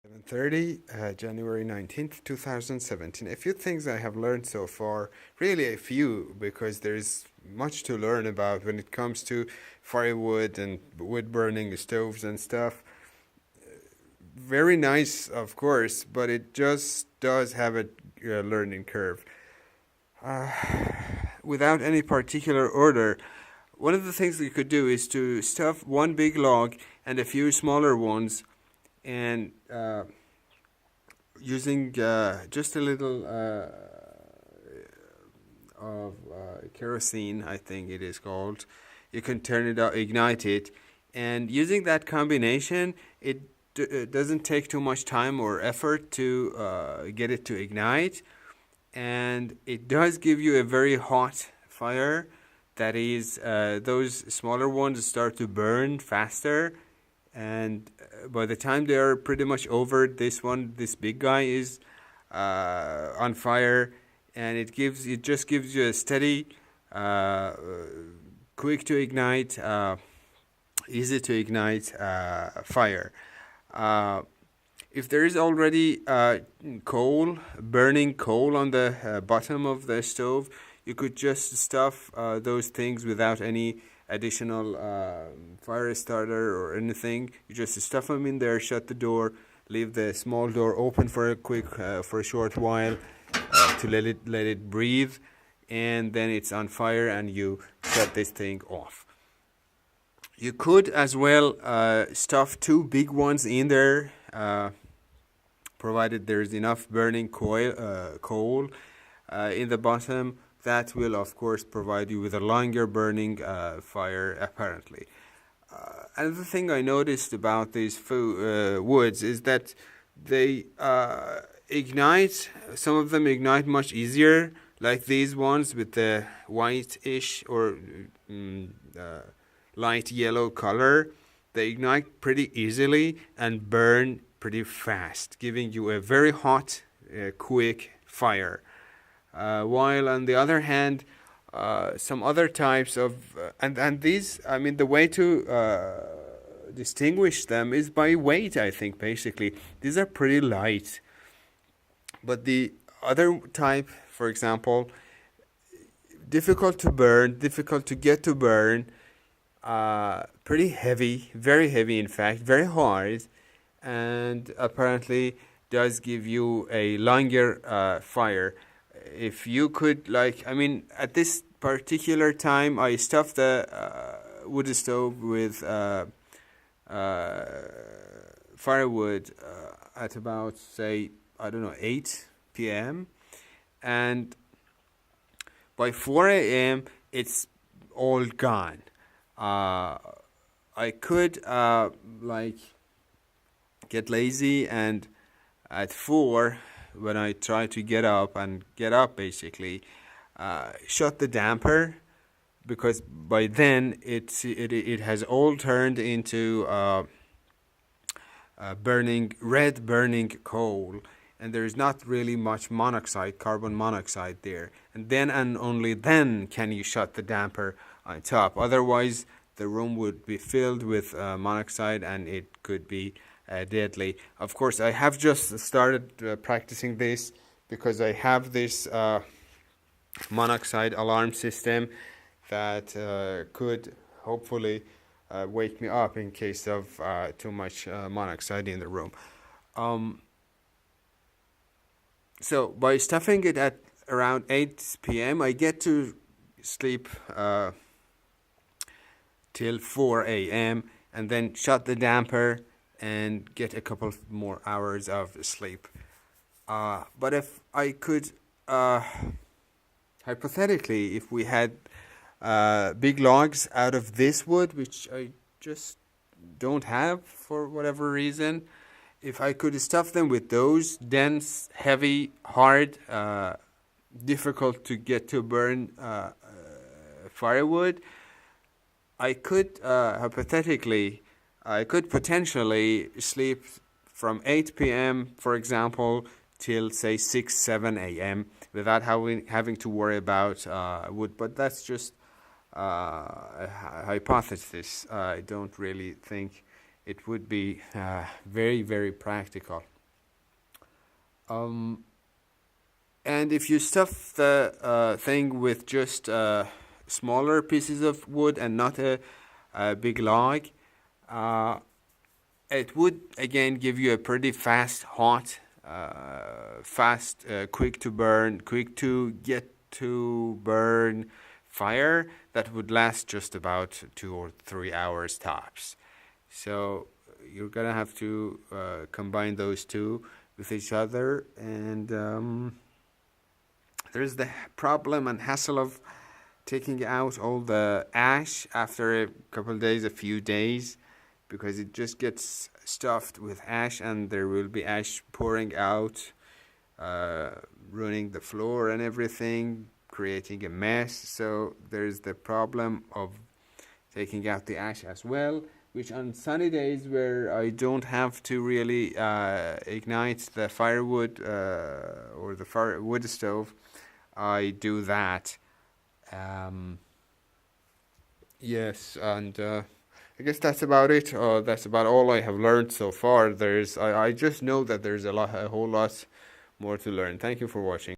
7:30, January 19th, 2017. A few things I have learned so far, really a few, because there's much to learn about when it comes to firewood and wood burning stoves and stuff. Very nice, of course, but it just does have a learning curve. Uh, Without any particular order, one of the things you could do is to stuff one big log and a few smaller ones, and using just a little of kerosene, I think it is called. You can turn it up, ignite it, and using that combination, it doesn't take too much time or effort to get it to ignite, and it does give you a very hot fire. That is, those smaller ones start to burn faster, and by the time they are pretty much over, this big guy is on fire, and it just gives you a steady, quick to ignite, easy to ignite fire. If there is already burning coal on the bottom of the stove, you could just stuff those things without any additional fire starter or anything. You just stuff them in there, shut the door, leave the small door open for a short while to let it breathe, and then it's on fire, and you shut this thing off. You could as well stuff two big ones in there, provided there's enough burning coal in the bottom. That will, of course, provide you with a longer burning fire, apparently. Another thing I noticed about these woods is that they ignite. Some of them ignite much easier, like these ones with the whitish or light yellow color. They ignite pretty easily and burn pretty fast, giving you a very hot, quick fire. While on the other hand, some other types of and these, I mean, the way to distinguish them is by weight. I think basically these are pretty light, but the other type, for example, difficult to burn, difficult to get to burn, pretty heavy, very heavy, in fact, very hard, and apparently does give you a longer fire. If you could, at this particular time, I stuffed the wood stove with firewood at about, say, 8 p.m. And by 4 a.m., it's all gone. I could, get lazy, and at 4, when I try to get up, basically, shut the damper, because by then it has all turned into red burning coal, and there is not really much carbon monoxide there. And then and only then can you shut the damper on top. Otherwise, the room would be filled with monoxide, and it could be deadly. Of course, I have just started practicing this because I have this monoxide alarm system that could hopefully wake me up in case of too much monoxide in the room. So by stuffing it at around 8 p.m., I get to sleep till 4 a.m. and then shut the damper and get a couple more hours of sleep. But if I could, hypothetically, if we had big logs out of this wood, which I just don't have for whatever reason, if I could stuff them with those dense, heavy, hard, difficult to get to burn firewood, I could potentially sleep from 8 p.m., for example, till, say, 6, 7 a.m. without having to worry about wood. But that's just a hypothesis. I don't really think it would be very, very practical. And if you stuff the thing with just smaller pieces of wood and not a big log, it would again give you a pretty fast, hot, quick to burn, quick to get to burn fire that would last just about 2 or 3 hours tops. So you're gonna have to combine those two with each other, and there's the problem and hassle of taking out all the ash after a couple of days, a few days, because it just gets stuffed with ash and there will be ash pouring out, ruining the floor and everything, creating a mess. So there's the problem of taking out the ash as well, which on sunny days where I don't have to really ignite the firewood or the wood stove, I do that. Yes, and I guess that's about it. That's about all I have learned so far. I just know that there's a whole lot more to learn. Thank you for watching.